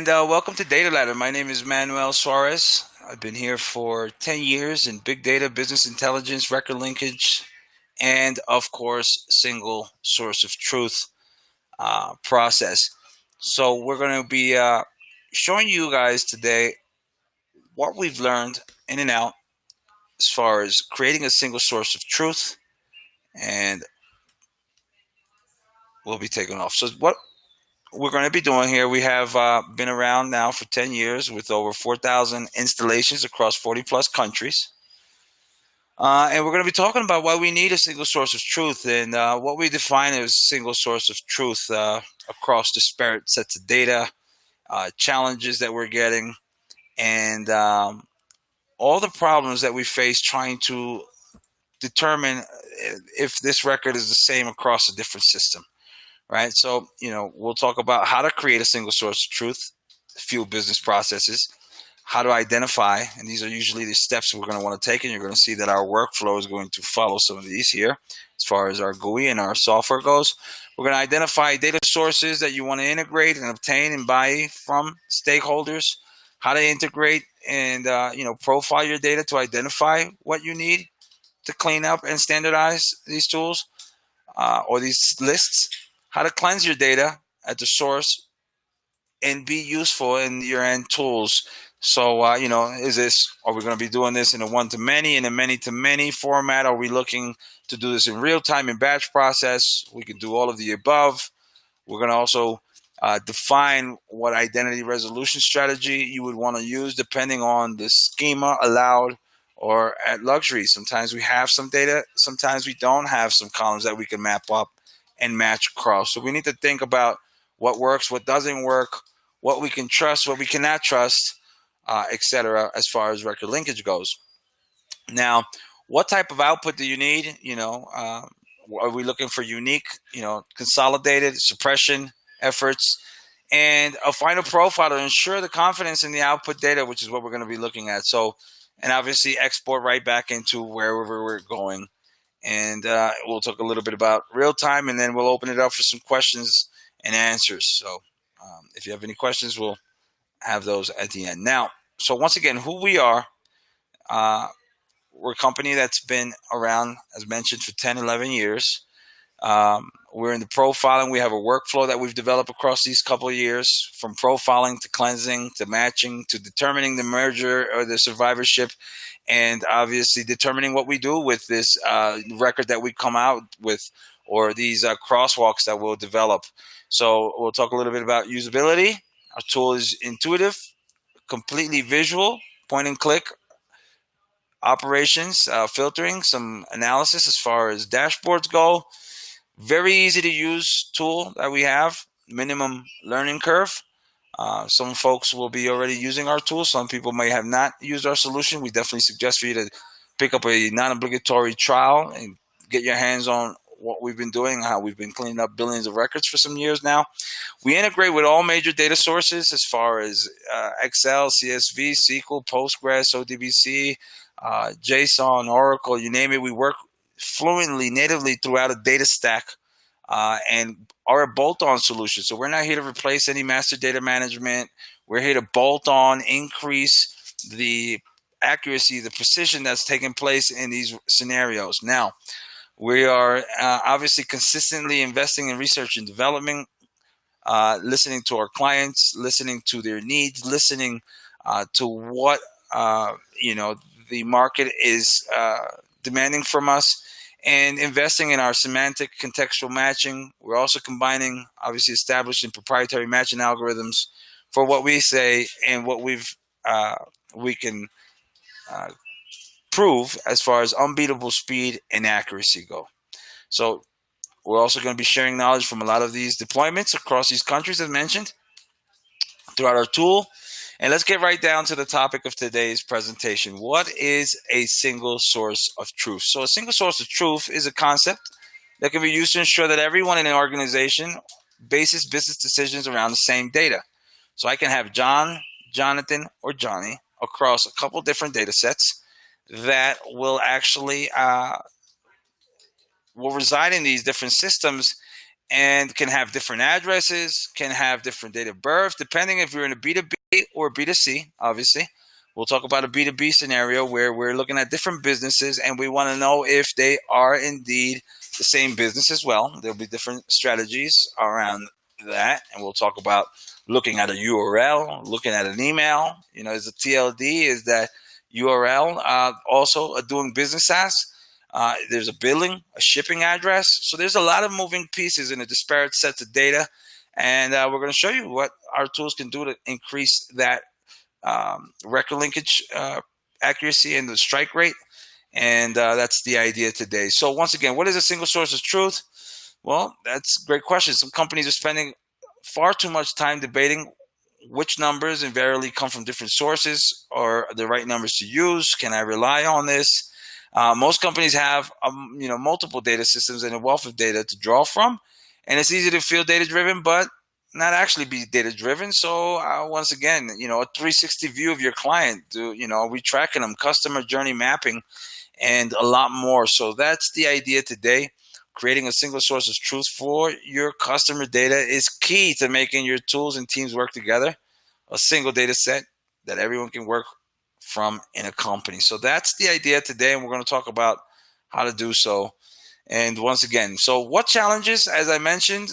welcome to Data Ladder. My name is Manuel Suarez. I've been here for 10 years in big data, business intelligence, record linkage, and of course, single source of truth process. So we're going to be showing you guys today what we've learned in and out as far as creating a single source of truth, and we'll be taking off. So what we're going to be doing here, we have been around now for 10 years with over 4,000 installations across 40 plus countries. And we're going to be talking about why we need a single source of truth and what we define as single source of truth across disparate sets of data, challenges that we're getting, and all the problems that we face trying to determine if this record is the same across a different system. Right. So, we'll talk about how to create a single source of truth, few business processes, how to identify, and these are usually the steps we're going to want to take, and you're going to see that our workflow is going to follow some of these here as far as our GUI and our software goes. We're going to identify data sources that you want to integrate and obtain and buy from stakeholders, how to integrate and, profile your data to identify what you need to clean up and standardize these tools or these lists, how to cleanse your data at the source and be useful in your end tools. So, are we going to be doing this in a one-to-many, in a many-to-many format? Are we looking to do this in real time, in batch process? We can do all of the above. We're going to also define what identity resolution strategy you would want to use depending on the schema allowed or at luxury. Sometimes we have some data, sometimes we don't have some columns that we can map up and match across. So we need to think about what works, what doesn't work, what we can trust, what we cannot trust, etc. as far as record linkage goes. Now, what type of output do you need? Are we looking for unique, consolidated suppression efforts, and a final profile to ensure the confidence in the output data, which is what we're going to be looking at. So, and obviously export right back into wherever we're going. And we'll talk a little bit about real time, and then we'll open it up for some questions and answers. So if you have any questions, we'll have those at the end. Now, so once again, who we are, we're a company that's been around, as mentioned, for 10, 11 years. We're in the profiling. We have a workflow that we've developed across these couple of years, from profiling to cleansing to matching to determining the merger or the survivorship, and obviously determining what we do with this record that we come out with, or these crosswalks that we'll develop. So we'll talk a little bit about usability. Our tool is intuitive, completely visual, point and click operations, filtering, some analysis as far as dashboards go. Very easy to use tool that we have, minimum learning curve. Some folks will be already using our tool. Some people may have not used our solution. We definitely suggest for you to pick up a non-obligatory trial and get your hands on what we've been doing, how we've been cleaning up billions of records for some years now. We integrate with all major data sources as far as Excel, CSV, SQL, Postgres, ODBC, JSON, Oracle, you name it. We work fluently, natively throughout a data stack and are a bolt-on solution. So we're not here to replace any master data management. We're here to bolt on, increase the accuracy, the precision that's taking place in these scenarios. Now, we are obviously consistently investing in research and development, listening to our clients, listening to their needs, listening to what the market is demanding from us, and investing in our semantic contextual matching. We're also combining, obviously, establishing proprietary matching algorithms for what we say and what we can prove as far as unbeatable speed and accuracy go. So we're also going to be sharing knowledge from a lot of these deployments across these countries, as mentioned, throughout our tool. And let's get right down to the topic of today's presentation. What is a single source of truth? So a single source of truth is a concept that can be used to ensure that everyone in an organization bases business decisions around the same data. So I can have John, Jonathan, or Johnny across a couple different data sets that will actually will reside in these different systems, and can have different addresses, can have different date of birth, depending if you're in a B2B or B2C, obviously. We'll talk about a B2B scenario where we're looking at different businesses and we want to know if they are indeed the same business as well. There'll be different strategies around that. And we'll talk about looking at a URL, looking at an email. As a TLD is that URL also doing business as. There's a billing, a shipping address. So there's a lot of moving pieces in a disparate sets of data. And we're going to show you what our tools can do to increase that record linkage accuracy and the strike rate. And that's the idea today. So once again, what is a single source of truth? Well, that's a great question. Some companies are spending far too much time debating which numbers invariably come from different sources or the right numbers to use. Can I rely on this? Most companies have multiple data systems and a wealth of data to draw from, and it's easy to feel data driven, but not actually be data driven. So once again, a 360 view of your client. Are we tracking them? Customer journey mapping, and a lot more. So that's the idea today. Creating a single source of truth for your customer data is key to making your tools and teams work together. A single data set that everyone can work from in a company. So that's the idea today, and we're going to talk about how to do so. And once again, so what challenges, as I mentioned,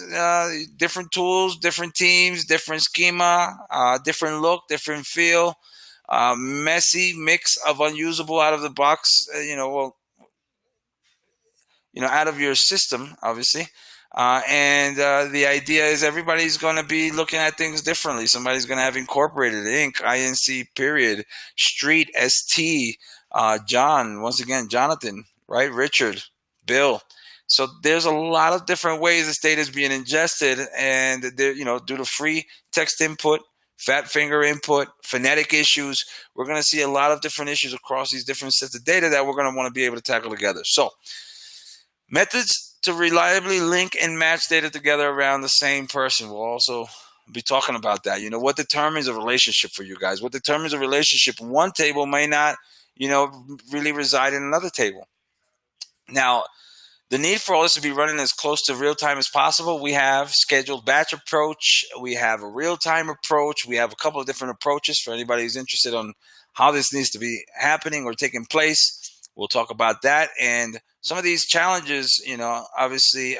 different tools, different teams, different schema, different look, different feel, messy mix of unusable out of the box, out of your system, obviously. And the idea is everybody's going to be looking at things differently. Somebody's going to have incorporated, Inc., INC, period, street, ST, John, once again, Jonathan, right? Richard, Bill. So there's a lot of different ways this data is being ingested, and due to free text input, fat finger input, phonetic issues, we're going to see a lot of different issues across these different sets of data that we're going to want to be able to tackle together. So methods to reliably link and match data together around the same person. We'll also be talking about that. What determines a relationship for you guys? What determines a relationship in one table may not, really reside in another table. Now, the need for all this to be running as close to real time as possible. We have scheduled batch approach. We have a real time approach. We have a couple of different approaches for anybody who's interested on how this needs to be happening or taking place. We'll talk about that. And some of these challenges, obviously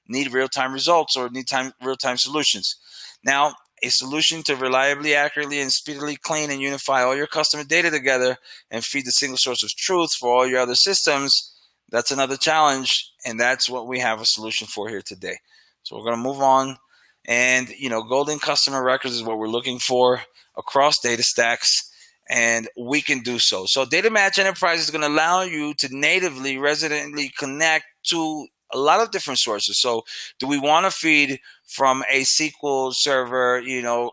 need real time results or need real time solutions. Now, a solution to reliably, accurately, and speedily clean and unify all your customer data together and feed the single source of truth for all your other systems. That's another challenge, and that's what we have a solution for here today. So we're going to move on. And, golden customer records is what we're looking for across data stacks, and we can do so. So Datamatch Enterprise is going to allow you to natively, residently connect to a lot of different sources. So do we want to feed from a SQL server,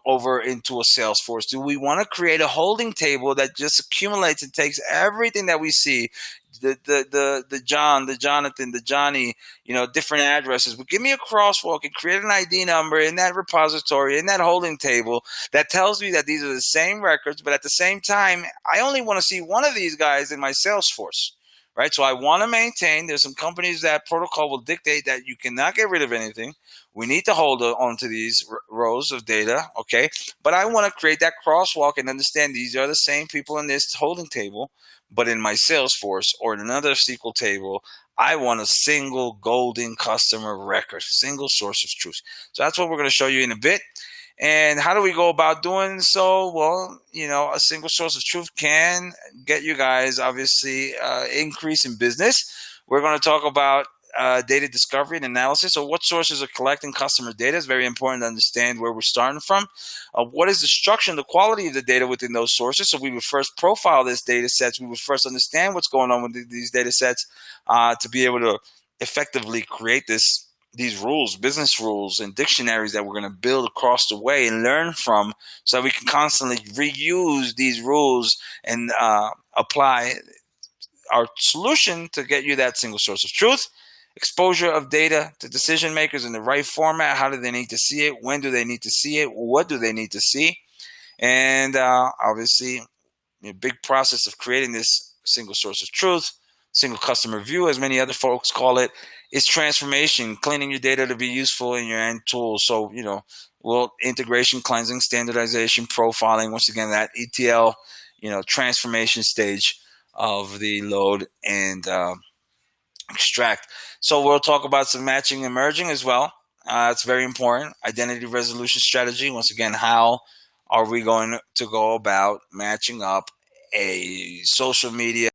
over into a Salesforce? Do we want to create a holding table that just accumulates and takes everything that we see? The John, the Jonathan, the Johnny, different addresses. But give me a crosswalk and create an ID number in that repository, in that holding table that tells me that these are the same records, but at the same time, I only want to see one of these guys in my Salesforce, right? So I want to maintain, there's some companies that protocol will dictate that you cannot get rid of anything. We need to hold on to these rows of data, okay? But I want to create that crosswalk and understand these are the same people in this holding table, but in my Salesforce or in another SQL table, I want a single golden customer record, single source of truth. So that's what we're going to show you in a bit. And how do we go about doing so? Well, a single source of truth can get you guys, obviously, increase in business. We're going to talk about data discovery and analysis. So what sources are collecting customer data? It's very important to understand where we're starting from. What is the structure and the quality of the data within those sources? So we would first profile these data sets. We would first understand what's going on with these data sets to be able to effectively create these rules, business rules, and dictionaries that we're going to build across the way and learn from, so that we can constantly reuse these rules and apply our solution to get you that single source of truth. Exposure of data to decision makers in the right format. How do they need to see it? When do they need to see it? What do they need to see? And obviously, a big process of creating this single source of truth single customer view, as many other folks call it, is transformation, cleaning your data to be useful in your end tools. So, well, integration, cleansing, standardization, profiling, once again, that ETL, transformation stage of the load and extract. So we'll talk about some matching and merging as well. It's very important. Identity resolution strategy. Once again, how are we going to go about matching up a social media,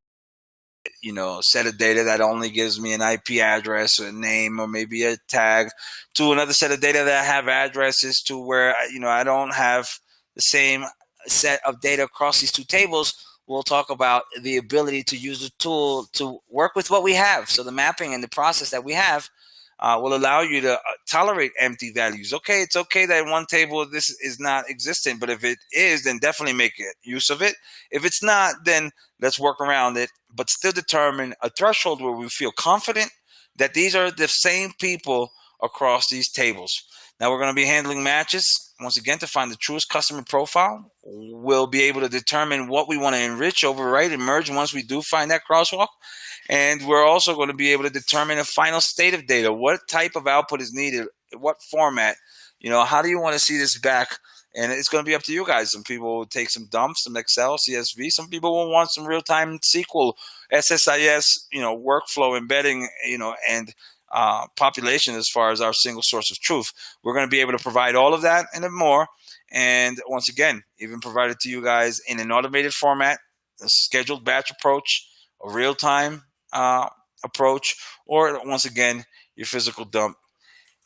set of data that only gives me an IP address, a name, or maybe a tag, to another set of data that have addresses to where, I don't have the same set of data across these two tables. We'll talk about the ability to use the tool to work with what we have. So the mapping and the process that we have will allow you to tolerate empty values. Okay, it's okay that in one table this is not existent, but if it is, then definitely make use of it. If it's not, then let's work around it, but still determine a threshold where we feel confident that these are the same people across these tables. Now we're going to be handling matches. Once again, to find the truest customer profile, we'll be able to determine what we want to enrich, overwrite, and merge once we do find that crosswalk. And we're also going to be able to determine a final state of data. What type of output is needed? What format? How do you want to see this back? And it's going to be up to you guys. Some people will take some dumps, some Excel, CSV. Some people will want some real-time SQL, SSIS, workflow embedding, and population as far as our single source of truth. We're going to be able to provide all of that and more. And once again, even provide it to you guys in an automated format, a scheduled batch approach, a real-time approach, or once again, your physical dump.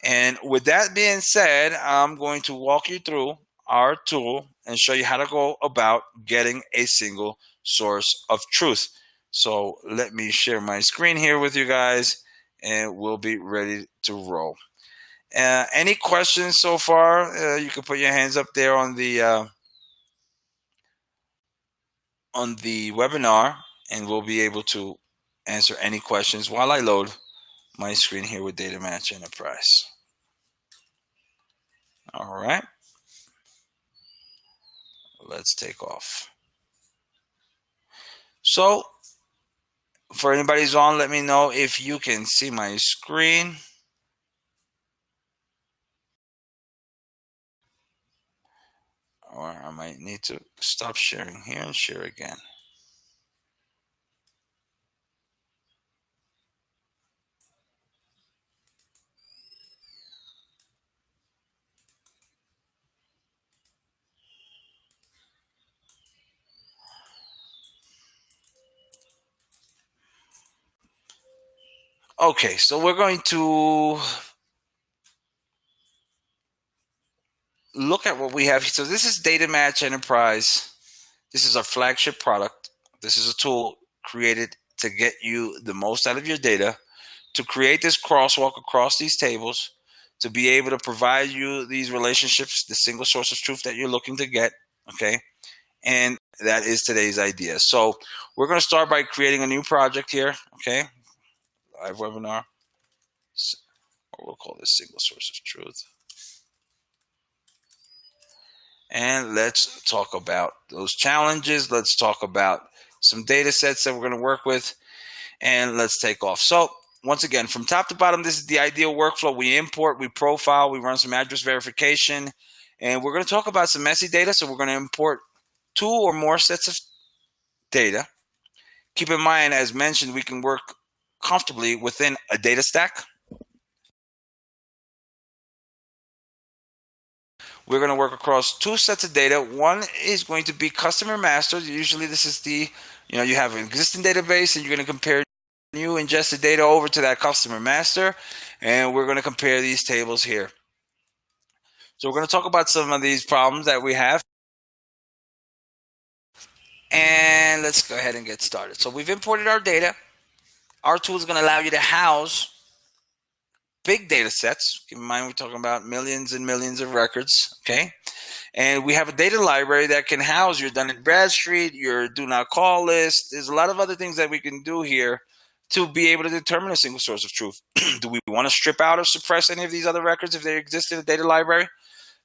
And with that being said, I'm going to walk you through our tool and show you how to go about getting a single source of truth. So let me share my screen here with you guys, and we'll be ready to roll. Any questions so far? You can put your hands up there on the webinar, and we'll be able to answer any questions while I load my screen here with Datamatch Enterprise. All right, let's take off. So for anybody who's on, let me know if you can see my screen. Or I might need to stop sharing here and share again. Okay, so we're going to look at what we have. So this is Datamatch Enterprise. This is our flagship product. This is a tool created to get you the most out of your data, to create this crosswalk across these tables, to be able to provide you these relationships, the single source of truth that you're looking to get, okay? And that is today's idea. So we're going to start by creating a new project here, okay? Live webinar. Or we'll call this single source of truth. And let's talk about those challenges. Let's talk about some data sets that we're going to work with. And let's take off. So once again, from top to bottom, this is the ideal workflow. We import, we profile, we run some address verification. And we're going to talk about some messy data. So we're going to import 2 or more sets of data. Keep in mind, as mentioned, we can work comfortably within a data stack. We're going to work across 2 sets of data. One is going to be customer master. Usually this is you have an existing database and you're going to compare new ingested data over to that customer master. And we're going to compare these tables here. So we're going to talk about some of these problems that we have. And let's go ahead and get started. So we've imported our data. Our tool is going to allow you to house big data sets. Keep in mind, we're talking about millions and millions of records, okay? And we have a data library that can house your Dun & Bradstreet, your do not call list. There's a lot of other things that we can do here to be able to determine a single source of truth. Do we want to strip out or suppress any of these other records if they exist in the data library?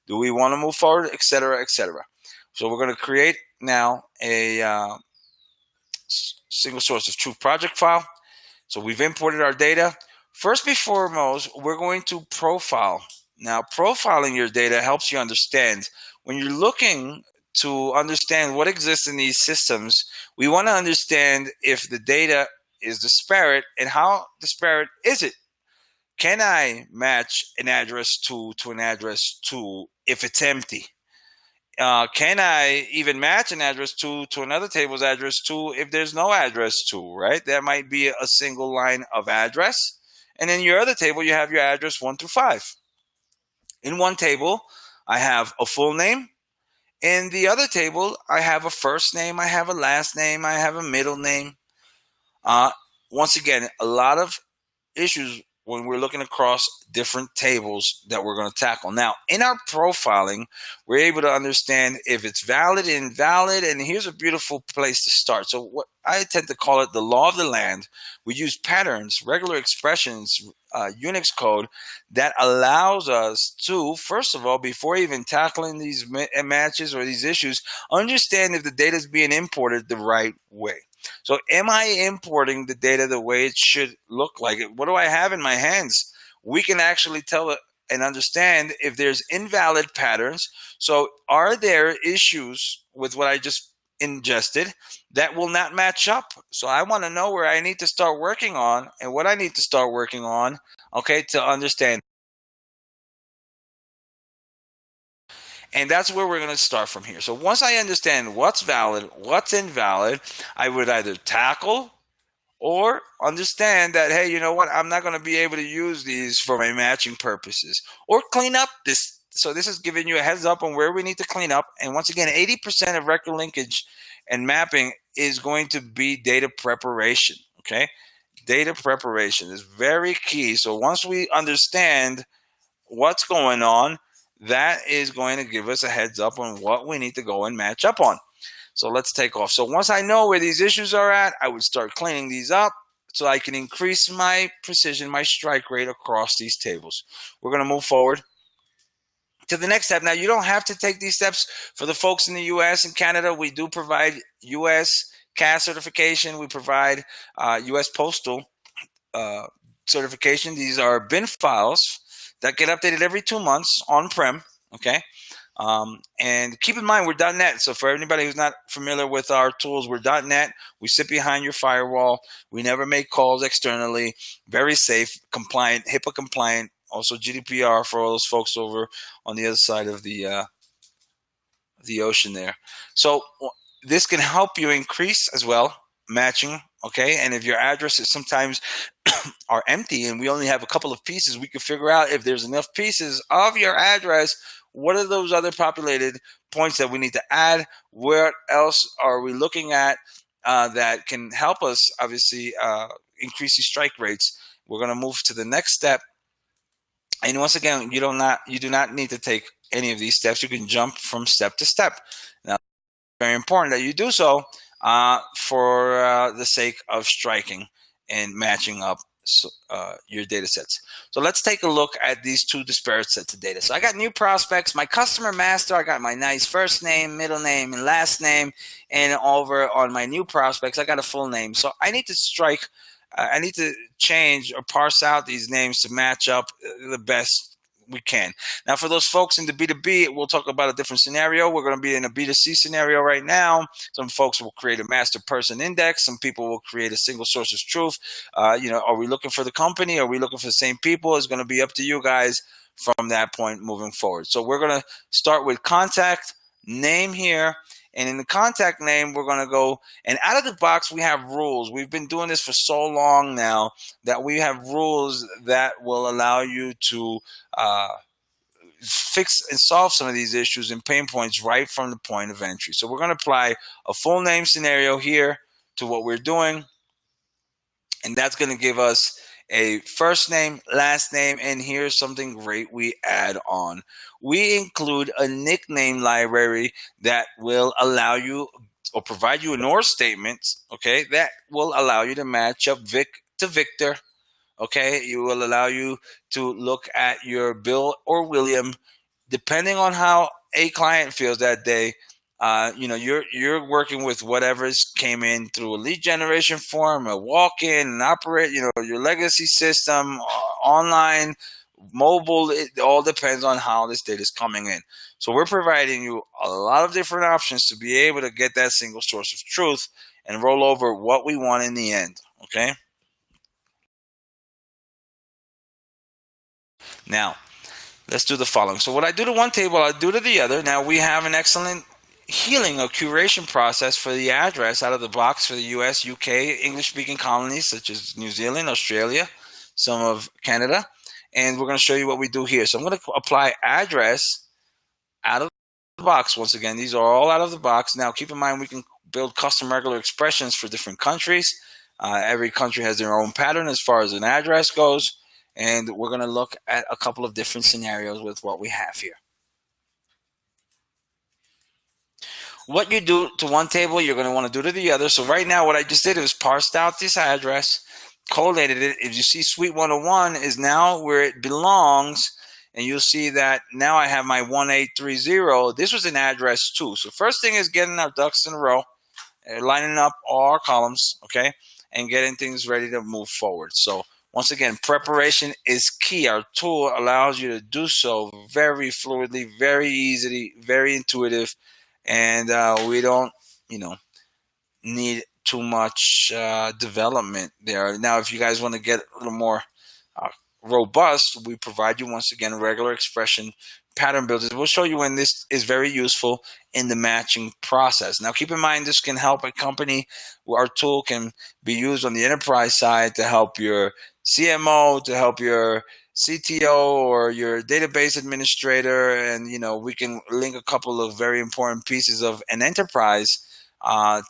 Do we want to move forward, et cetera, et cetera? So we're going to create now a single source of truth project file. So we've imported our data. First, before most, we're going to profile. Now, profiling your data helps you understand. When you're looking to understand what exists in these systems, we want to understand if the data is disparate and how disparate is it. Can I match an address to an address to if it's empty? Can I even match an address to another table's address to if there's no address to, right? That might be a single line of address. And in your other table, you have your address 1 through 5. In one table, I have a full name. In the other table, I have a first name, I have a last name, I have a middle name. Uh, Once again, a lot of issues when we're looking across different tables that we're going to tackle. Now, in our profiling, we're able to understand if it's valid and invalid, and here's a beautiful place to start. So what I tend to call it the law of the land. We use patterns, regular expressions, Unix code that allows us to, first of all, before even tackling these matches or these issues, understand if the data is being imported the right way. So am I importing the data the way it should look like? What do I have in my hands? We can actually tell and understand if there's invalid patterns. So are there issues with what I just ingested that will not match up? So I want to know where I need to start working on and what I need to start working on, okay, to understand. And that's where we're going to start from here. So once I understand what's valid, what's invalid, I would either tackle or understand that, hey, you know what, I'm not going to be able to use these for my matching purposes, or clean up this. So this is giving you a heads up on where we need to clean up. And once again, 80% of record linkage and mapping is going to be data preparation. Okay, data preparation is very key. So once we understand what's going on, that is going to give us a heads up on what we need to go and match up on. So let's take off. So once I know where these issues are at, I would start cleaning these up so I can increase my precision, my strike rate across these tables. We're going to move forward to the next step. Now, you don't have to take these steps. For the folks in the US and Canada, we do provide US CAS certification. We provide US Postal certification. These are bin files that get updated every 2 months on-prem, okay? And keep in mind, we're .NET. So for anybody who's not familiar with our tools, we're .NET. We sit behind your firewall. We never make calls externally. Very safe, compliant, HIPAA compliant. Also GDPR for all those folks over on the other side of the ocean there. So this can help you increase as well matching. Okay, and if your addresses sometimes are empty and we only have a couple of pieces, we can figure out if there's enough pieces of your address. What are those other populated points that we need to add? Where else are we looking at that can help us, obviously, increase these strike rates? We're going to move to the next step. And once again, you do not need to take any of these steps. You can jump from step to step. Now, it's very important that you do so for the sake of striking and matching up your data sets. So let's take a look at these two disparate sets of data. So I got new prospects, my customer master, I got my nice first name, middle name, and last name. And over on my new prospects, I got a full name. So I need to I need to change or parse out these names to match up the best we can. Now, for those folks in the B2B, we'll talk about a different scenario. We're going to be in a B2C scenario right now. Some folks will create a master person index. Some people will create a single source of truth. Are we looking for the company? Are we looking for the same people? It's going to be up to you guys from that point moving forward. So we're going to start with contact name here. And in the contact name, we're going to go, and out of the box, we have rules. We've been doing this for so long now that we have rules that will allow you to fix and solve some of these issues and pain points right from the point of entry. So we're going to apply a full name scenario here to what we're doing. And that's going to give us a first name, last name, and here's something great we add on. We include a nickname library that will allow you or provide you an OR statement, okay, that will allow you to match up Vic to Victor, okay? It will allow you to look at your Bill or William, depending on how a client feels that day. you're working with whatever's came in through a lead generation form, a walk-in, an operate, your legacy system, online, mobile. It all depends on how this data is coming in. So we're providing you a lot of different options to be able to get that single source of truth and roll over what we want in the end. Okay. Now, let's do the following. So what I do to one table, I do to the other. Now we have an excellent healing or curation process for the address out of the box for the US, UK, English-speaking colonies such as New Zealand, Australia, some of Canada. And we're going to show you what we do here. So I'm going to apply address out of the box. Once again, these are all out of the box. Now keep in mind we can build custom regular expressions for different countries. Every country has their own pattern as far as an address goes. And we're going to look at a couple of different scenarios with what we have here. What you do to one table, you're going to want to do to the other. So right now, what I just did is parsed out this address, collated it. If you see Suite 101 is now where it belongs, and you'll see that now I have my 1830. This was an address too. So first thing is getting our ducks in a row, lining up all our columns, okay, and getting things ready to move forward. So once again, preparation is key. Our tool allows you to do so very fluidly, very easily, very intuitive, and we don't, need too much development there. Now, if you guys want to get a little more uh, robust, we provide you once again regular expression pattern builders. We'll show you when this is very useful in the matching process. Now, keep in mind this can help a company. Our tool can be used on the enterprise side to help your CMO, to help your CTO or your database administrator, and we can link a couple of very important pieces of an enterprise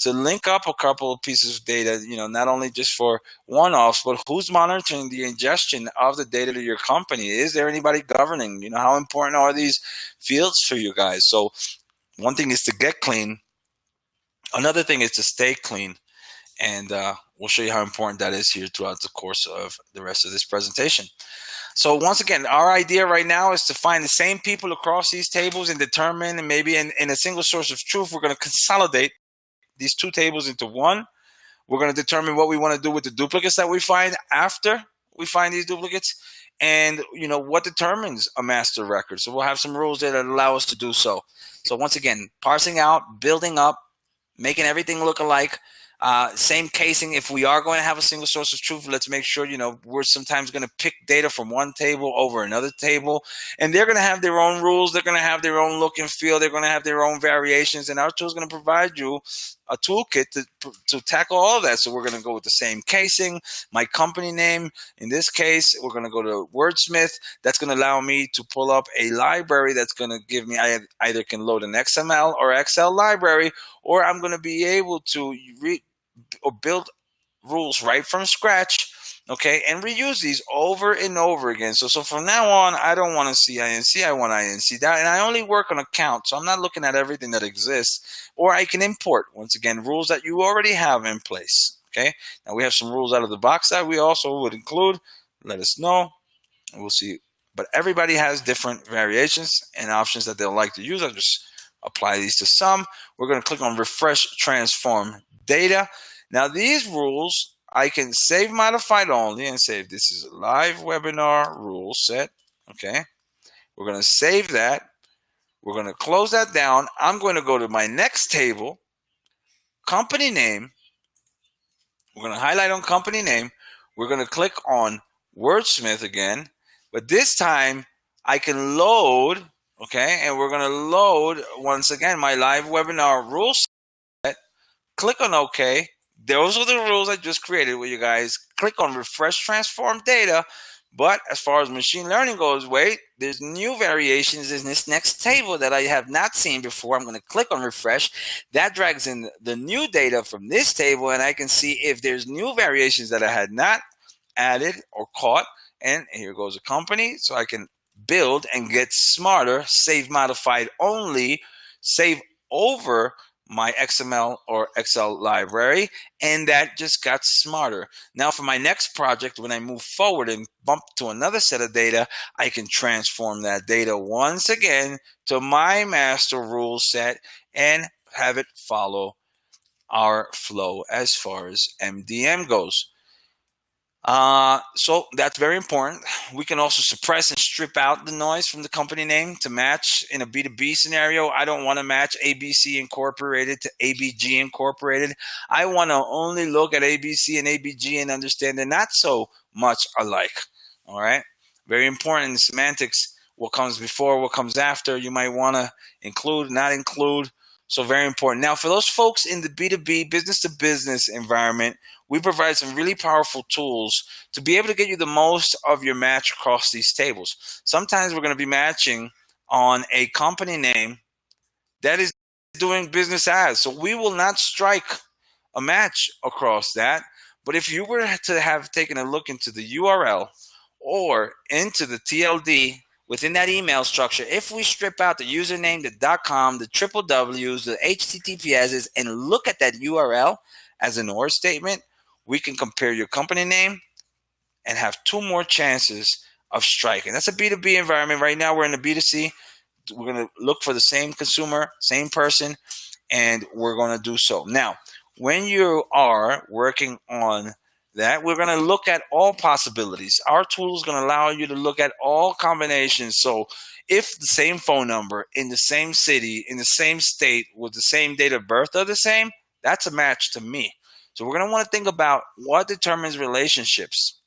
to link up a couple of pieces of data, not only just for one-offs, but who's monitoring the ingestion of the data to your company? Is there anybody governing? How important are these fields for you guys? So one thing is to get clean. Another thing is to stay clean. And we'll show you how important that is here throughout the course of the rest of this presentation. So once again, our idea right now is to find the same people across these tables and determine, and maybe in a single source of truth, we're going to consolidate these two tables into one. We're going to determine what we want to do with the duplicates that we find after we find these duplicates, and what determines a master record. So we'll have some rules that allow us to do so. So once again, parsing out, building up, making everything look alike. Same casing. If we are going to have a single source of truth, let's make sure, we're sometimes going to pick data from one table over another table, and they're going to have their own rules. They're going to have their own look and feel. They're going to have their own variations, and our tool is going to provide you a toolkit to tackle all of that. So we're going to go with the same casing, my company name. In this case, we're going to go to Wordsmith. That's going to allow me to pull up a library that's going to give me, I either can load an XML or Excel library, or I'm going to be able to or build rules right from scratch, okay, and reuse these over and over again. So from now on, I don't want to see INC, I want INC that, and I only work on a count, so I'm not looking at everything that exists. Or I can import, once again, rules that you already have in place, okay. Now we have some rules out of the box that we also would include. Let us know, and we'll see. But everybody has different variations and options that they'll like to use. I'll just apply these to some. We're going to click on refresh transform data. Now these rules, I can save modified only and save. This is a live webinar rule set. Okay. We're going to save that. We're going to close that down. I'm going to go to my next table, company name. We're going to highlight on company name. We're going to click on Wordsmith again, but this time I can load, okay, and we're going to load once again my live webinar rules set. Click on OK. Those are the rules I just created with you guys. Click on refresh transform data. But as far as machine learning goes, wait, there's new variations in this next table that I have not seen before. I'm going to click on refresh. That drags in the new data from this table, and I can see if there's new variations that I had not added or caught. And here goes a company. So I can build and get smarter, save modified only, save over my XML or Excel library, and that just got smarter. Now for my next project, when I move forward and bump to another set of data, I can transform that data once again to my master rule set, and have it follow our flow as far as MDM goes. So that's very important. We can also suppress and strip out the noise from the company name to match in a B2B scenario. I don't want to match ABC Incorporated to ABG Incorporated. I want to only look at ABC and ABG and understand they're not so much alike. All right. Very important in semantics. What comes before, what comes after, you might want to include, not include. So very important. Now, for those folks in the B2B, business to business environment, we provide some really powerful tools to be able to get you the most of your match across these tables. Sometimes we're going to be matching on a company name that is doing business as. So we will not strike a match across that. But if you were to have taken a look into the URL or into the TLD within that email structure, if we strip out the username, the .com, the triple W's, the HTTPS's, and look at that URL as an OR statement, we can compare your company name and have two more chances of striking. That's a B2B environment. Right now, we're in a B2C. We're going to look for the same consumer, same person, and we're going to do so. Now, when you are working on that, we're going to look at all possibilities. Our tool is going to allow you to look at all combinations. So if the same phone number in the same city, in the same state, with the same date of birth are the same, that's a match to me. So we're going to want to think about what determines relationships.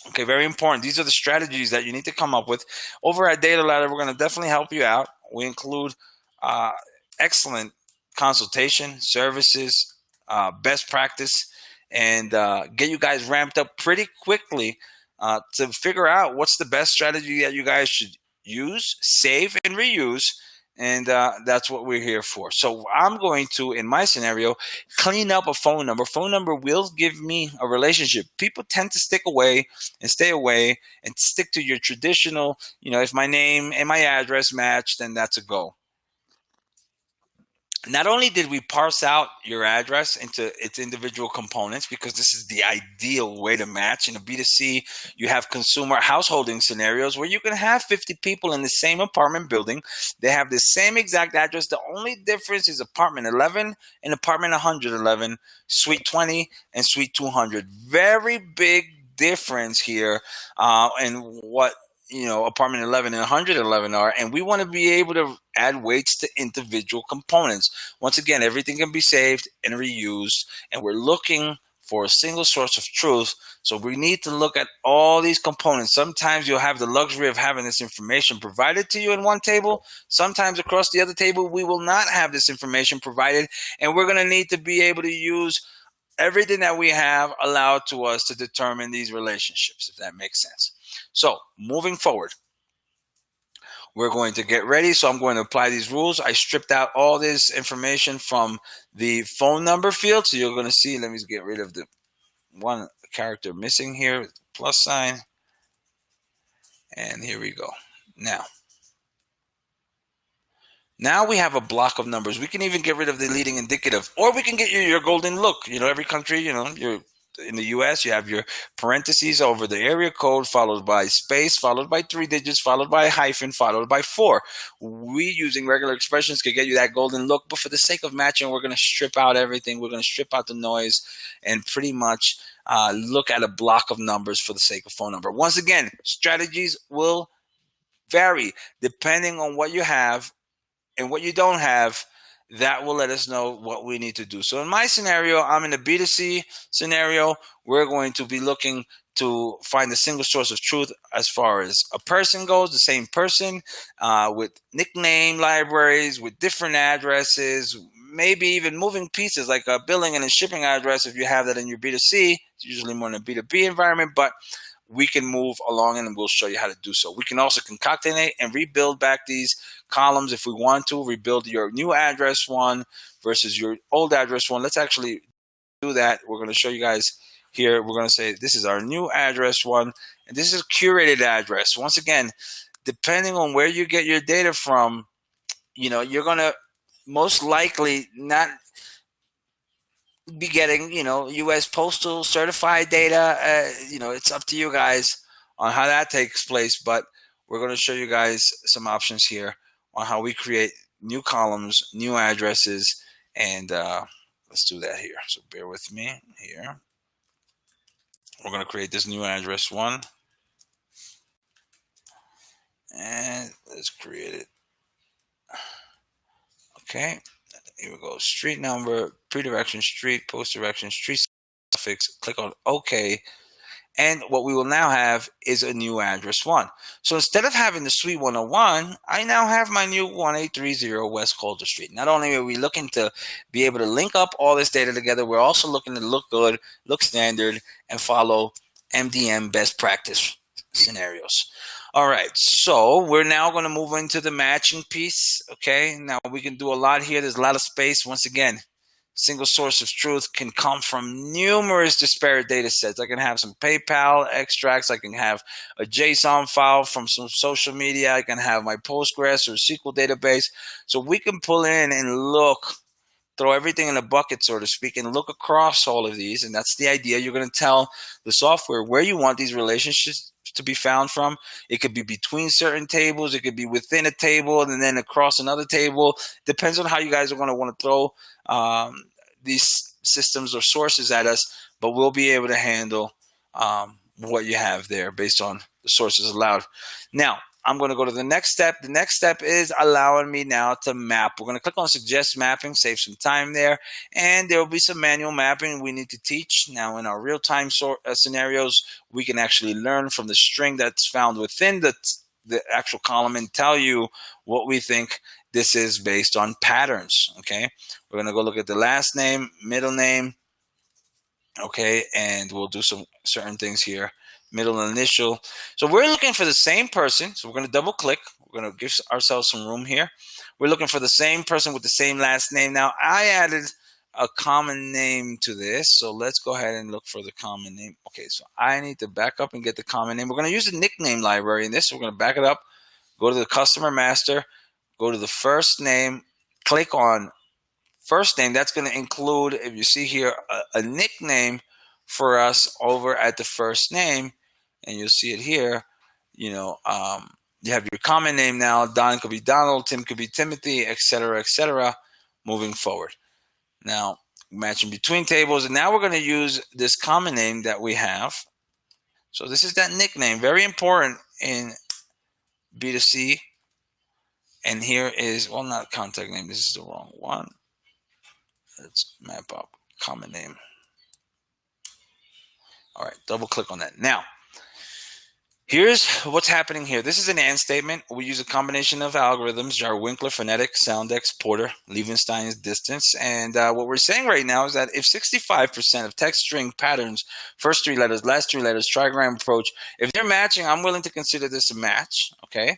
Okay, very important. These are the strategies that you need to come up with. Over at Data Ladder, we're going to definitely help you out. We include excellent consultation, services, best practice, and get you guys ramped up pretty quickly to figure out what's the best strategy that you guys should use, save, and reuse. And that's what we're here for. So I'm going to, in my scenario, clean up a phone number. Phone number will give me a relationship. People tend to stick away and stay away and stick to your traditional, if my name and my address match, then that's a go. Not only did we parse out your address into its individual components, because this is the ideal way to match. In a B2C, you have consumer householding scenarios where you can have 50 people in the same apartment building. They have the same exact address. The only difference is apartment 11 and apartment 111, suite 20 and suite 200. Very big difference here in what apartment 11 and 111 are, and we want to be able to add weights to individual components. Once again, everything can be saved and reused, and we're looking for a single source of truth. So we need to look at all these components. Sometimes you'll have the luxury of having this information provided to you in one table. Sometimes across the other table, we will not have this information provided, and we're going to need to be able to use everything that we have allowed to us to determine these relationships, if that makes sense. So moving forward, we're going to get ready. So I'm going to apply these rules. I stripped out all this information from the phone number field. So you're going to see, let me get rid of the one character missing here, plus sign. And here we go. Now we have a block of numbers. We can even get rid of the leading indicative, or we can get you your golden look. Every country, you're in the US, you have your parentheses over the area code, followed by space, followed by 3 digits, followed by a hyphen, followed by 4. We, using regular expressions, can get you that golden look, but for the sake of matching, we're going to strip out everything. We're going to strip out the noise and pretty much look at a block of numbers for the sake of phone number. Once again, strategies will vary depending on what you have and what you don't have. That will let us know what we need to do. So in my scenario, I'm in a B2C scenario. We're going to be looking to find a single source of truth as far as a person goes, the same person with nickname libraries, with different addresses, maybe even moving pieces like a billing and a shipping address. If you have that in your B2C, it's usually more in a B2B environment, but we can move along and we'll show you how to do so. We can also concatenate and rebuild back these columns if we want to, rebuild your new address one versus your old address one. Let's actually do that. We're going to show you guys here. We're going to say this is our new address one, and this is a curated address. Once again, depending on where you get your data from, you're going to most likely not be getting, U.S. Postal certified data. It's up to you guys on how that takes place, but we're going to show you guys some options here on how we create new columns, new addresses, and let's do that here. So bear with me here. We're going to create this new address one, and let's create it. Okay, here we go. Street number, pre-direction street, post-direction street suffix. Click on OK. And what we will now have is a new address one. So instead of having the Suite 101, I now have my new 1830 West Calder Street. Not only are we looking to be able to link up all this data together, we're also looking to look good, look standard, and follow MDM best practice scenarios. All right, so we're now going to move into the matching piece. Okay, now we can do a lot here. There's a lot of space. Once again, single source of truth can come from numerous disparate data sets. I can have some PayPal extracts. I can have a JSON file from some social media. I can have my Postgres or SQL database. So we can pull in and look, throw everything in a bucket, so to speak, and look across all of these. And that's the idea. You're going to tell the software where you want these relationships to be found from. It could be between certain tables. It could be within a table and then across another table. Depends on how you guys are going to want to throw these systems or sources at us, but we'll be able to handle what you have there based on the sources allowed. Now, I'm going to go to the next step. The next step is allowing me now to map. We're going to click on suggest mapping, save some time there, and there will be some manual mapping we need to teach. Now, in our real-time scenarios, we can actually learn from the string that's found within the actual column and tell you what we think this is based on patterns. Okay, we're going to go look at the last name, middle name, okay, and we'll do some certain things here. Middle and initial. So we're looking for the same person. So we're going to double click. We're going to give ourselves some room here. We're looking for the same person with the same last name. Now, I added a common name to this. So let's go ahead and look for the common name. Okay, so I need to back up and get the common name. We're going to use the nickname library in this. So we're going to back it up, go to the customer master, go to the first name, click on first name. That's going to include, if you see here, a nickname for us over at the first name. And you'll see it here, you have your common name now. Don could be Donald, Tim could be Timothy, etc., moving forward. Now, matching between tables, and now we're going to use this common name that we have. So this is that nickname, very important in B2C. And here is, well, not contact name. This is the wrong one. Let's map up common name. All right, double click on that. Now, here's what's happening here. This is an AND statement. We use a combination of algorithms: Jar-Winkler, Phonetic, Soundex, Porter, Liebenstein's distance. And what we're saying right now is that if 65% of text string patterns, first three letters, last three letters, trigram approach, if they're matching, I'm willing to consider this a match. Okay,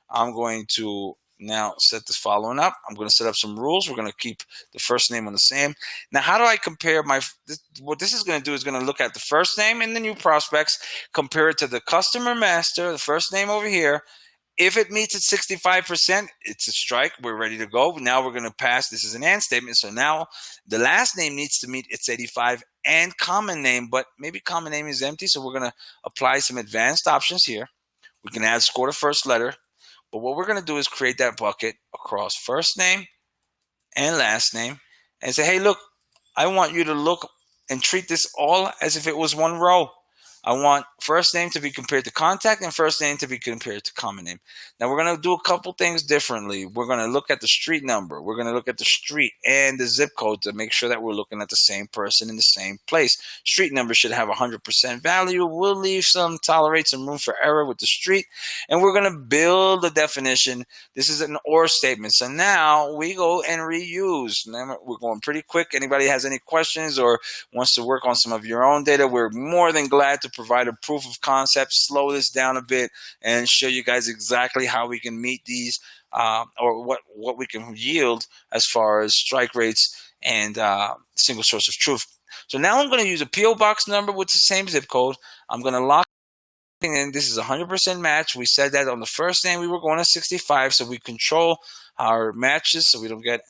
I'm going to now set this following up. I'm going to set up some rules. We're going to keep the first name on the same. Now, how do I compare what this is going to do is going to look at the first name in the new prospects, compare it to the customer master, the first name over here. If it meets at 65%, it's a strike. We're ready to go. Now we're going to pass. This is an AND statement. So now the last name needs to meet its 85 and common name, but maybe common name is empty. So we're going to apply some advanced options here. We can add score to first letter. But what we're going to do is create that bucket across first name and last name and say, hey, look, I want you to look and treat this all as if it was one row. I want first name to be compared to contact and first name to be compared to common name. Now, we're going to do a couple things differently. We're going to look at the street number. We're going to look at the street and the zip code to make sure that we're looking at the same person in the same place. Street number should have 100% value. We'll tolerate some room for error with the street. And we're going to build a definition. This is an OR statement. So now we go and reuse. Now we're going pretty quick. Anybody has any questions or wants to work on some of your own data, we're more than glad to provide a proof of concept, slow this down a bit, and show you guys exactly how we can meet these or what we can yield as far as strike rates and single source of truth. So now I'm going to use a PO box number with the same zip code. I'm going to lock in. This is 100% match. We said that on the first name we were going to 65, so we control our matches so we don't get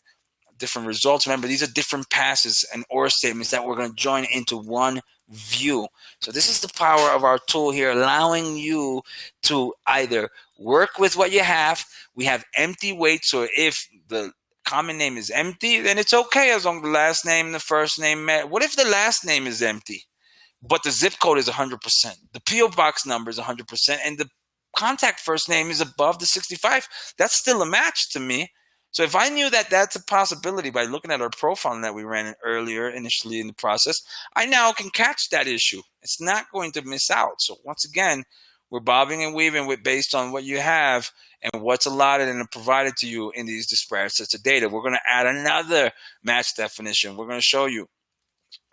different results. Remember, these are different passes and or statements that we're going to join into one view. So this is the power of our tool here, allowing you to either work with what you have. We have empty wait, so if the common name is empty, then it's okay as long as the last name and the first name match. What if the last name is empty, but the zip code is 100%, the PO box number is 100%, and the contact first name is above the 65? That's still a match to me. So if I knew that that's a possibility by looking at our profile that we ran earlier initially in the process, I now can catch that issue. It's not going to miss out. So once again, we're bobbing and weaving with based on what you have and what's allotted and provided to you in these disparate sets of data. We're going to add another match definition. We're going to show you.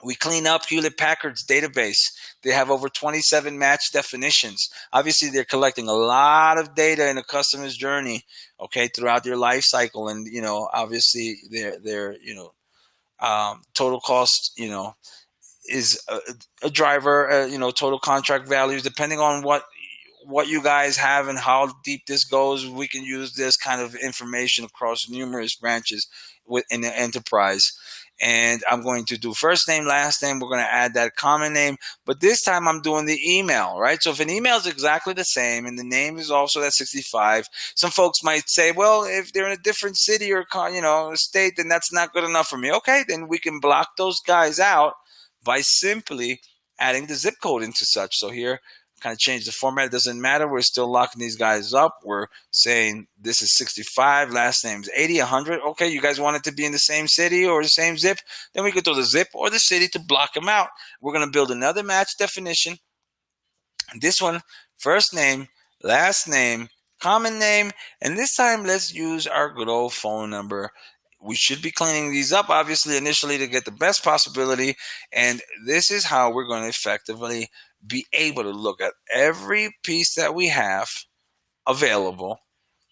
We clean up Hewlett Packard's database. They have over 27 match definitions. Obviously, they're collecting a lot of data in a customer's journey, okay, throughout their life cycle. And, obviously, their total cost, is a driver, total contract values, depending on what you guys have and how deep this goes. We can use this kind of information across numerous branches within the enterprise. And I'm going to do first name, last name. We're going to add that common name. But this time I'm doing the email, right? So if an email is exactly the same and the name is also that 65, some folks might say, well, if they're in a different city or, state, then that's not good enough for me. Okay, then we can block those guys out by simply adding the zip code into such. So here, kind of change the format. It doesn't matter. We're still locking these guys up. We're saying this is 65, last name's 80, 100. Okay, you guys want it to be in the same city or the same zip? Then we could throw the zip or the city to block them out. We're going to build another match definition. This one, first name, last name, common name, and this time let's use our good old phone number. We should be cleaning these up, obviously, initially to get the best possibility, and this is how we're going to effectively be able to look at every piece that we have available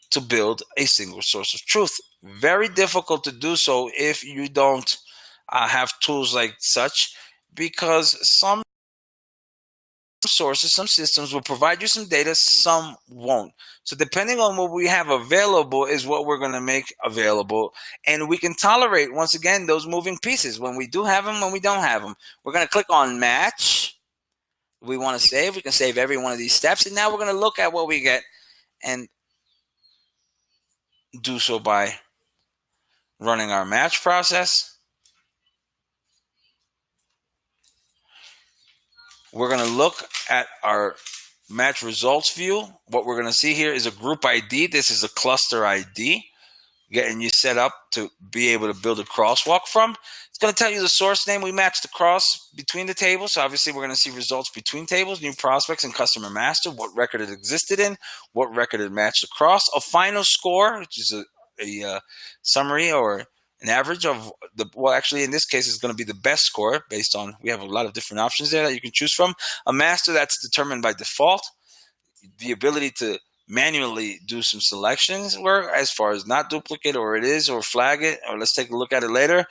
to build a single source of truth. Very difficult to do so if you don't have tools like such, because some sources, some systems will provide you some data, some won't. So depending on what we have available is what we're going to make available. And we can tolerate, once again, those moving pieces when we do have them, when we don't have them. We're going to click on match. We want to save. We can save every one of these steps. And now we're going to look at what we get and do so by running our match process. We're going to look at our match results view. What we're going to see here is a group ID. This is a cluster ID, getting you set up to be able to build a crosswalk from. It's going to tell you the source name. We matched across between the tables. So obviously, we're going to see results between tables, new prospects, and customer master, what record it existed in, what record it matched across, a final score, which is a summary or an average of actually in this case is going to be the best score based on, we have a lot of different options there that you can choose from. A master that's determined by default, the ability to manually do some selections where as far as not duplicate or it is or flag it, or let's take a look at it later.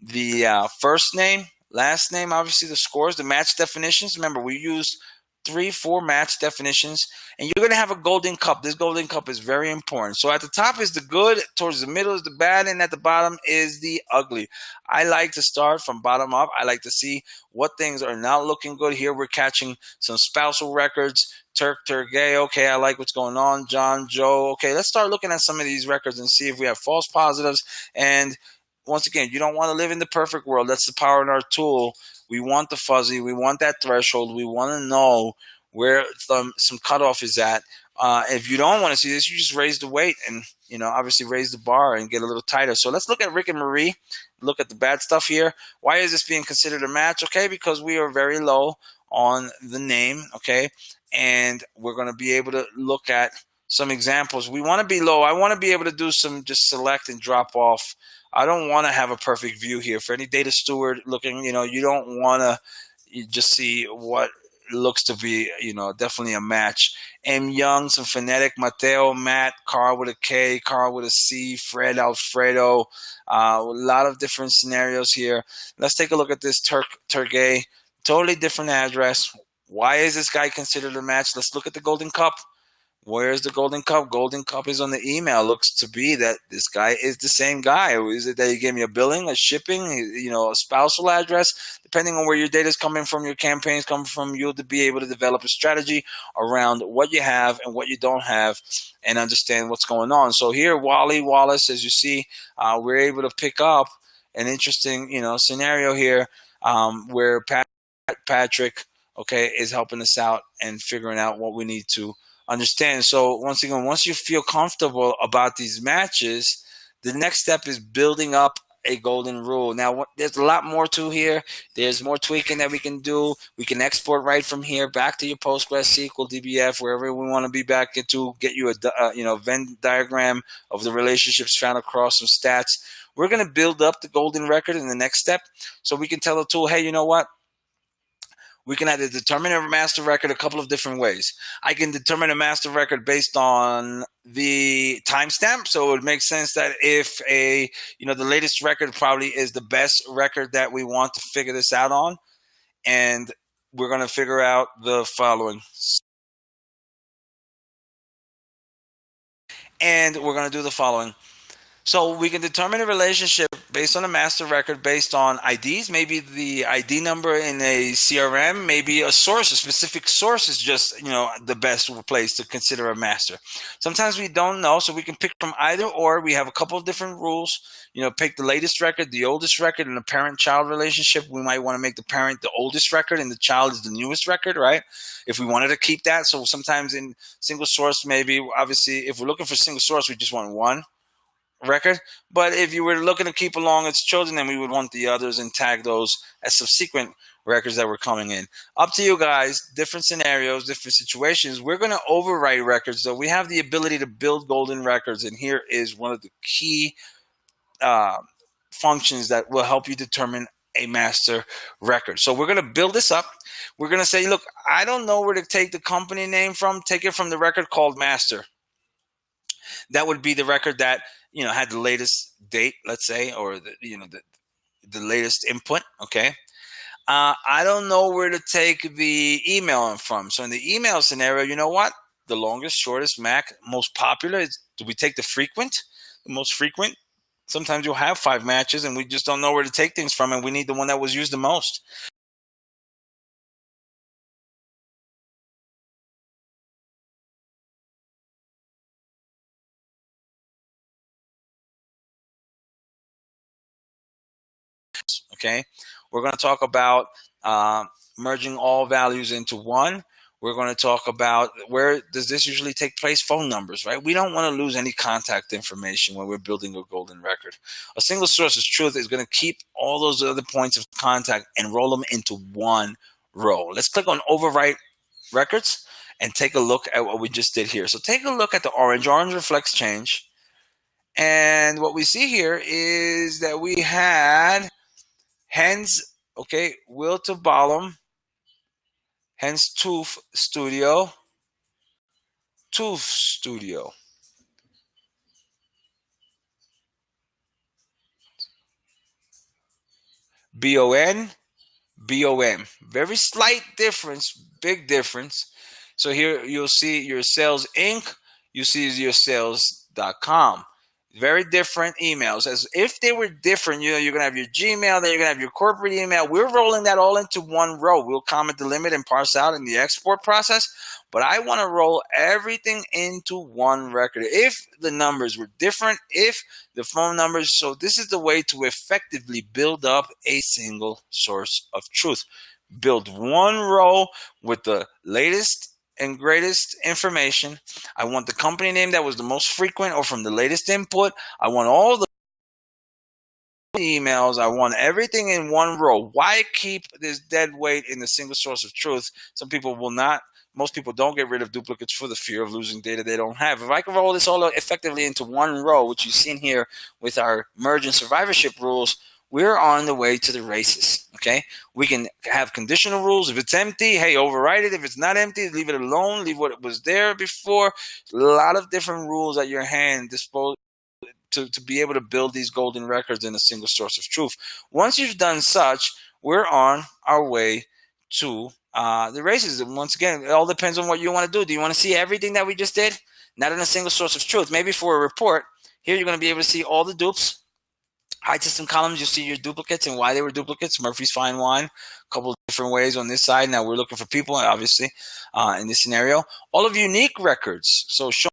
The first name, last name, obviously the scores, the match definitions. Remember, we used 3-4 match definitions, and you're going to have a golden cup. This golden cup is very important. So at the top is the good, towards the middle is the bad, and at the bottom is the ugly. I like to start from bottom up. I like to see what things are not looking good. Here we're catching some spousal records. Turgay, okay, I like what's going on. John, Joe, okay, let's start looking at some of these records and see if we have false positives. And once again, you don't want to live in the perfect world. That's the power in our tool. We want the fuzzy. We want that threshold. We want to know where some cutoff is at. If you don't want to see this, you just raise the weight and, obviously raise the bar and get a little tighter. So let's look at Rick and Marie. Look at the bad stuff here. Why is this being considered a match? Okay, because we are very low on the name, okay? And we're going to be able to look at some examples. We want to be low. I want to be able to do some just select and drop off. I don't want to have a perfect view here. For any data steward looking, you don't want to just see what looks to be, definitely a match. M. Young, some phonetic, Mateo, Matt, Carl with a K, Carl with a C, Fred, Alfredo, a lot of different scenarios here. Let's take a look at this Turgay, totally different address. Why is this guy considered a match? Let's look at the golden cup. Where's the golden cup? Golden cup is on the email. Looks to be that this guy is the same guy. Is it that he gave me a billing, a shipping, a spousal address? Depending on where your data is coming from, your campaigns coming from, you'll be able to develop a strategy around what you have and what you don't have, and understand what's going on. So here, Wally Wallace, as you see, we're able to pick up an interesting, scenario here, where Patrick, okay, is helping us out and figuring out what we need to understand. So once again, once you feel comfortable about these matches, the next step is building up a golden rule. Now, there's a lot more to here. There's more tweaking that we can do. We can export right from here back to your PostgreSQL, DBF, wherever we want to be back into, get you a Venn diagram of the relationships found across some stats. We're going to build up the golden record in the next step, so we can tell the tool, hey, you know what? We can either determine a master record a couple of different ways. I can determine a master record based on the timestamp. So it makes sense that if the latest record probably is the best record that we want to figure this out on. And we're going to figure out the following. And we're going to do the following. So we can determine a relationship based on a master record, based on IDs, maybe the ID number in a CRM, maybe a specific source is just, the best place to consider a master. Sometimes we don't know, so we can pick from either or. We have a couple of different rules. Pick the latest record, the oldest record, and a parent-child relationship. We might want to make the parent the oldest record and the child is the newest record, right? If we wanted to keep that. So sometimes in single source, maybe, obviously, if we're looking for single source, we just want one record. But if you were looking to keep along its children, then we would want the others and tag those as subsequent records that were coming in. Up to you guys. Different scenarios, different situations. We're going to overwrite records, though. We have the ability to build golden records, and here is one of the key functions that will help you determine a master record. So we're going to build this up. We're going to say, look, I don't know where to take the company name from. Take it from the record called master. That would be the record that had the latest date, let's say, or the latest input. Okay. I don't know where to take the email from. So in the email scenario, you know what? The longest, shortest, most popular is, do we take the most frequent? Sometimes you'll have 5 matches and we just don't know where to take things from, and we need the one that was used the most. Okay, we're going to talk about merging all values into one. We're going to talk about where does this usually take place? Phone numbers, right? We don't want to lose any contact information when we're building a golden record. A single source of truth is going to keep all those other points of contact and roll them into one row. Let's click on Overwrite Records and take a look at what we just did here. So take a look at the orange. Orange reflects change. And what we see here is that we had hence, okay, Will to Ballum, hence Tooth Studio, BON, BOM. Very slight difference, big difference. So here you'll see your Sales Inc., you see your Sales.com. Very different emails. As if they were different, you're going to have your Gmail, then you're going to have your corporate email. We're rolling that all into one row. We'll comment the limit and parse out in the export process, but I want to roll everything into one record. If the numbers were different, if the phone numbers, so this is the way to effectively build up a single source of truth. Build one row with the latest and greatest information. I want the company name that was the most frequent or from the latest input. I want all the emails. I want everything in one row. Why keep this dead weight in the single source of truth? Most people don't get rid of duplicates for the fear of losing data they don't have. If I can roll this all effectively into one row, which you've seen here with our merge and survivorship rules, we're on the way to the races, okay? We can have conditional rules. If it's empty, hey, overwrite it. If it's not empty, leave it alone. Leave what was there before. A lot of different rules at your hand disposal to be able to build these golden records in a single source of truth. Once you've done such, we're on our way to the races. Once again, it all depends on what you want to do. Do you want to see everything that we just did? Not in a single source of truth. Maybe for a report, here you're going to be able to see all the dupes. Hide system columns, you'll see your duplicates and why they were duplicates. Murphy's Fine Wine, a couple of different ways on this side. Now we're looking for people, obviously, in this scenario. All of unique records. So show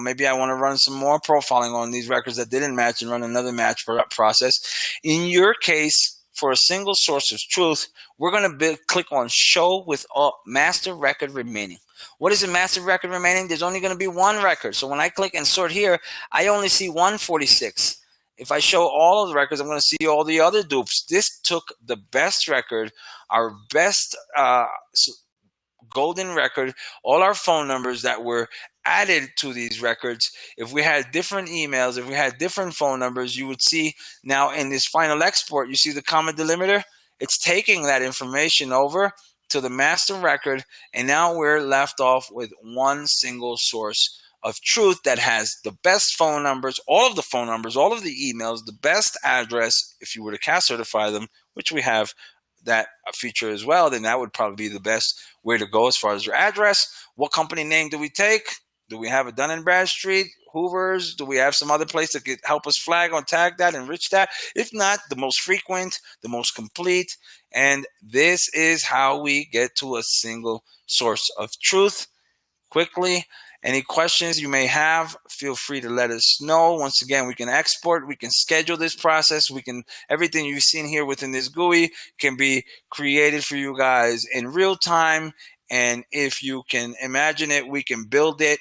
maybe I want to run some more profiling on these records that didn't match and run another match process. In your case, for a single source of truth, we're going to click on show with master record remaining. What is a master record remaining? There's only going to be one record. So when I click and sort here, I only see 146. If I show all of the records, I'm going to see all the other dupes. This took the best record, our best golden record, all our phone numbers that were added to these records. If we had different emails, if we had different phone numbers, you would see now in this final export, you see the comma delimiter. It's taking that information over to the master record, and now we're left off with one single source of truth that has the best phone numbers, all of the phone numbers, all of the emails, the best address. If you were to CAS certify them, which we have that feature as well, then that would probably be the best way to go as far as your address. What company name do we take? Do we have a Dun & Bradstreet, Hoover's? Do we have some other place that could help us flag or tag that, enrich that? If not, the most frequent, the most complete. And this is how we get to a single source of truth quickly. Any questions you may have, feel free to let us know. Once again, we can export, we can schedule this process, everything you've seen here within this GUI can be created for you guys in real time. And if you can imagine it, we can build it